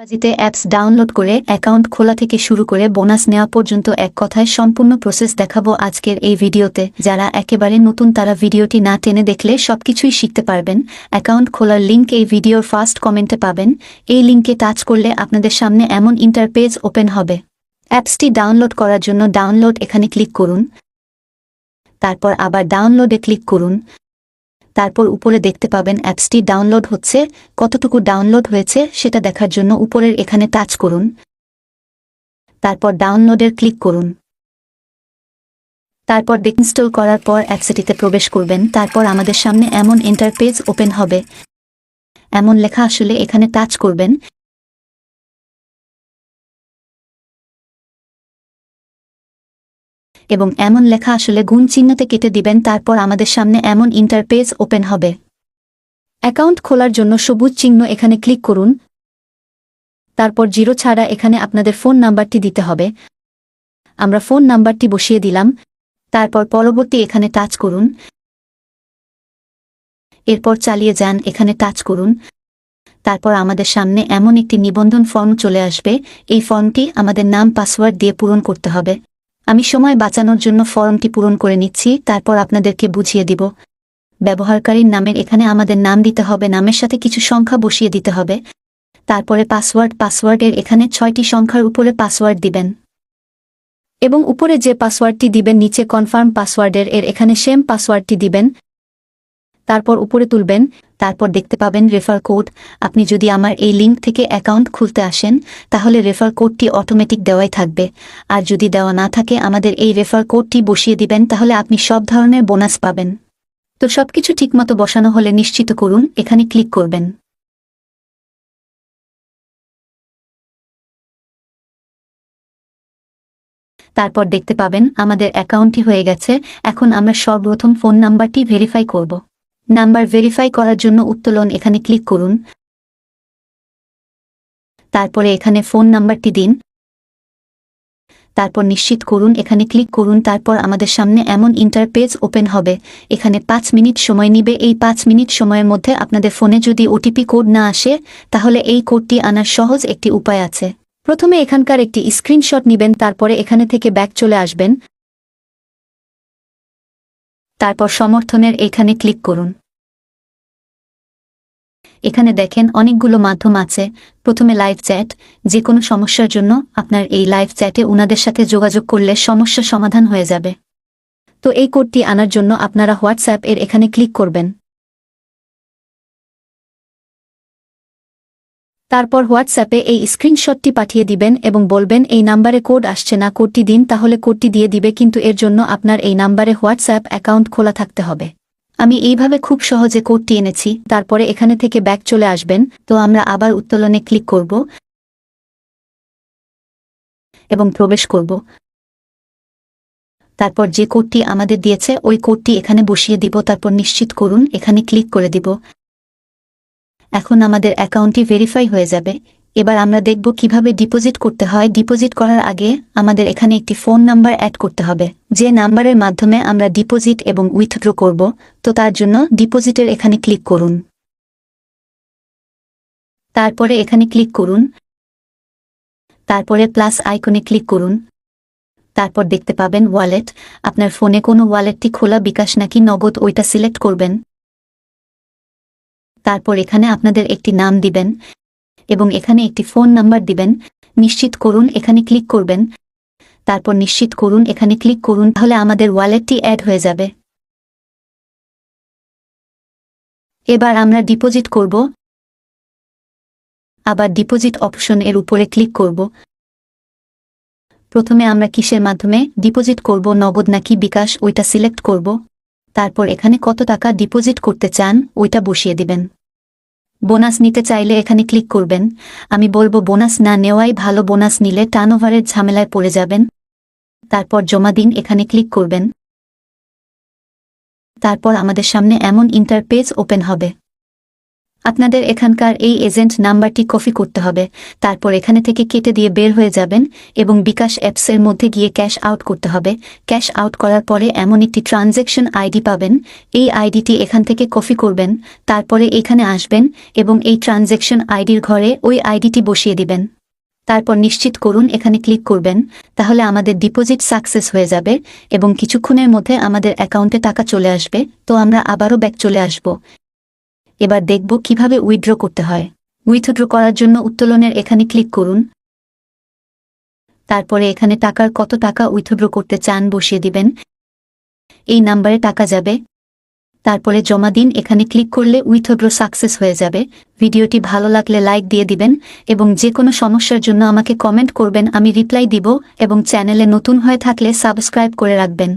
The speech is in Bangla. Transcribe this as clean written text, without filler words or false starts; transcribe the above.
বাজিতে অ্যাপস ডাউনলোড করে অ্যাকাউন্ট খোলা থেকে শুরু করে বোনাস নেওয়া পর্যন্ত এক কথায় সম্পূর্ণ প্রসেস দেখাবো আজকের এই ভিডিওতে। যারা একেবারে নতুন তারা ভিডিওটি না টেনে দেখলে সবকিছুই শিখতে পারবেন। অ্যাকাউন্ট খোলার লিঙ্ক এই ভিডিওর ফার্স্ট কমেন্টে পাবেন। এই লিঙ্কে টাচ করলে আপনাদের সামনে এমন ইন্টারপেজ ওপেন হবে। অ্যাপসটি ডাউনলোড করার জন্য ডাউনলোড এখানে ক্লিক করুন, তারপর আবার ডাউনলোডে ক্লিক করুন। তারপর উপরে দেখতে পাবেন অ্যাপসটি ডাউনলোড হচ্ছে। কতটুকু ডাউনলোড হয়েছে সেটা দেখার জন্য উপরের এখানে টাচ করুন, তারপর ডাউনলোডের ক্লিক করুন। তারপর ইনস্টল করার পর অ্যাপসটিতে প্রবেশ করবেন। তারপর আমাদের সামনে এমন ইন্টারপেজ ওপেন হবে। এমন লেখা আসলে এখানে টাচ করবেন এবং এমন লেখা আসলে গুণ চিহ্নতে কেটে দিবেন। তারপর আমাদের সামনে এমন ইন্টারপেজ ওপেন হবে। অ্যাকাউন্ট খোলার জন্য সবুজ চিহ্ন এখানে ক্লিক করুন, তারপর 0 ছাড়া এখানে আপনাদের ফোন নাম্বারটি দিতে হবে। আমরা ফোন নাম্বারটি বসিয়ে দিলাম। তারপর পরবর্তী এখানে টাচ করুন, এরপর চালিয়ে যান এখানে টাচ করুন। তারপর আমাদের সামনে এমন একটি নিবন্ধন ফর্ম চলে আসবে। এই ফর্মটি আমাদের নাম পাসওয়ার্ড দিয়ে পূরণ করতে হবে। আমি সময় বাঁচানোর জন্য ফর্মটি পূরণ করে নিচ্ছি, তারপর আপনাদেরকে বুঝিয়ে দিব। ব্যবহারকারীর নামের এখানে আমাদের নাম দিতে হবে, নামের সাথে কিছু সংখ্যা বসিয়ে দিতে হবে। তারপরে পাসওয়ার্ডের এখানে 6টি সংখ্যার উপরে পাসওয়ার্ড দিবেন এবং উপরে যে পাসওয়ার্ডটি দিবেন নিচে কনফার্ম পাসওয়ার্ডের এখানে সেম পাসওয়ার্ডটি দিবেন। তারপর উপরে তুলবেন, তারপর দেখতে পাবেন রেফার কোড। আপনি যদি আমার এই লিঙ্ক থেকে অ্যাকাউন্ট খুলতে আসেন তাহলে রেফার কোডটি অটোমেটিক দেওয়াই থাকবে। আর যদি দেওয়া না থাকে আমাদের এই রেফার কোডটি বসিয়ে দিবেন, তাহলে আপনি সব ধরনের বোনাস পাবেন। তো সবকিছু ঠিকমতো বসানো হলে নিশ্চিত করুন এখানে ক্লিক করবেন। তারপর দেখতে পাবেন আমাদের অ্যাকাউন্টটি হয়ে গেছে। এখন আমরা সর্বপ্রথম ফোন নাম্বারটি ভেরিফাই করব। নাম্বার ভেরিফাই করার জন্য উত্তোলন এখানে ক্লিক করুন, তারপরে এখানে ফোন নাম্বারটি দিন, তারপর নিশ্চিত করুন এখানে ক্লিক করুন। তারপর আমাদের সামনে এমন ইন্টারপেজ ওপেন হবে। এখানে 5 মিনিট সময় নিবে। এই 5 মিনিট সময়ের মধ্যে আপনাদের ফোনে যদি ওটিপি কোড না আসে তাহলে এই কোডটি আনার সহজ একটি উপায় আছে। প্রথমে এখানকার একটি স্ক্রিনশট নেবেন, তারপরে এখানে থেকে ব্যাক চলে আসবেন। তারপর সমর্থনের এখানে ক্লিক করুন। এখানে দেখেন অনেকগুলো মাধ্যম আছে। প্রথমে লাইভ চ্যাট, যে কোনো সমস্যার জন্য আপনার এই লাইভ চ্যাটে উনাদের সাথে যোগাযোগ করলে সমস্যা সমাধান হয়ে যাবে। তো এই কোডটি আনার জন্য আপনারা হোয়াটসঅ্যাপ এখানে ক্লিক করবেন। তারপর হোয়াটসঅ্যাপে এই স্ক্রিনশটটি পাঠিয়ে দিবেন এবং বলবেন এই নাম্বারে কোড আসছে না, কোডটি দিন, তাহলে কোডটি দিয়ে দিবে। কিন্তু এর জন্য আপনার এই নাম্বারে হোয়াটসঅ্যাপ অ্যাকাউন্ট খোলা থাকতে হবে। আমি এইভাবে খুব সহজে কোডটি এনেছি। তারপরে এখানে থেকে ব্যাক চলে আসবেন। তো আমরা আবার উত্তোলনে ক্লিক করব এবং প্রবেশ করব। তারপর যে কোডটি আমাদের দিয়েছে ওই কোডটি এখানে বসিয়ে দিব। তারপর নিশ্চিত করুন এখানে ক্লিক করে দিব। এখন আমাদের অ্যাকাউন্টটি ভেরিফাই হয়ে যাবে। এবার আমরা দেখব কিভাবে ডিপোজিট করতে হয়। ডিপোজিট করার আগে আমাদের এখানে একটি ফোন নাম্বার অ্যাড করতে হবে, যে নাম্বারের মাধ্যমে আমরা ডিপোজিট এবং উইথড্র করব। তো তার জন্য ডিপোজিটের এখানে ক্লিক করুন, তারপরে এখানে ক্লিক করুন, তারপরে প্লাস আইকনে ক্লিক করুন। তারপর দেখতে পাবেন ওয়ালেট। আপনার ফোনে কোনো ওয়ালেটটি খোলা, বিকাশ নাকি নগদ, ওইটা সিলেক্ট করবেন। তারপর এখানে আপনাদের একটি নাম দিবেন এবং এখানে একটি ফোন নাম্বার দিবেন। নিশ্চিত করুন এখানে ক্লিক করবেন, তারপর নিশ্চিত করুন এখানে ক্লিক করুন, তাহলে আমাদের ওয়ালেটটি অ্যাড হয়ে যাবে। এবার আমরা ডিপোজিট করব। আবার ডিপোজিট অপশন উপরে ক্লিক করব। প্রথমে আমরা কিসের মাধ্যমে ডিপোজিট করব, নগদ নাকি বিকাশ, ওইটা সিলেক্ট করব। তারপর এখানে কত টাকা ডিপোজিট করতে চান ওইটা বসিয়ে দিবেন। বোনাস নিতে চাইলে এখানে ক্লিক করবেন। আমি বলবো বোনাস না নেওয়াই ভালো, বোনাস নিলে টার্নওভারের ঝামেলায় পড়ে যাবেন। তারপর জমা দিন এখানে ক্লিক করবেন। তারপর আমাদের সামনে এমন ইন্টারপেজ ওপেন হবে। আপনাদের এখানকার এই এজেন্ট নাম্বারটি কপি করতে হবে, তারপর এখানে থেকে কেটে দিয়ে বের হয়ে যাবেন এবং বিকাশ অ্যাপসের মধ্যে গিয়ে ক্যাশ আউট করতে হবে। ক্যাশ আউট করার পরে এমন একটি ট্রানজ্যাকশন আইডি পাবেন, এই আইডিটি এখান থেকে কপি করবেন, তারপরে এখানে আসবেন এবং এই ট্রানজ্যাকশন আইডির ঘরে ওই আইডিটি বসিয়ে দিবেন। তারপর নিশ্চিত করুন এখানে ক্লিক করবেন, তাহলে আমাদের ডিপোজিট সাকসেস হয়ে যাবে এবং কিছুক্ষণের মধ্যে আমাদের অ্যাকাউন্টে টাকা চলে আসবে। তো আমরা আবারও ব্যাক চলে আসব। এবার দেখব কিভাবে উইথড্র করতে হয়। উইথড্র করার জন্য উত্তোলনের এখানে ক্লিক করুন, তারপরে এখানে টাকার কত টাকা উইথড্র করতে চান বসিয়ে দিবেন, এই নাম্বারে টাকা যাবে, তারপরে জমা দিন। এখানে ক্লিক করলে উইথড্র সাকসেস হয়ে যাবে। ভিডিওটি ভালো লাগলে লাইক দিয়ে দিবেন এবং যে কোনো সমস্যার জন্য আমাকে কমেন্ট করবেন, আমি রিপ্লাই দিব এবং চ্যানেলে নতুন হয়ে থাকলে সাবস্ক্রাইব করে রাখবেন।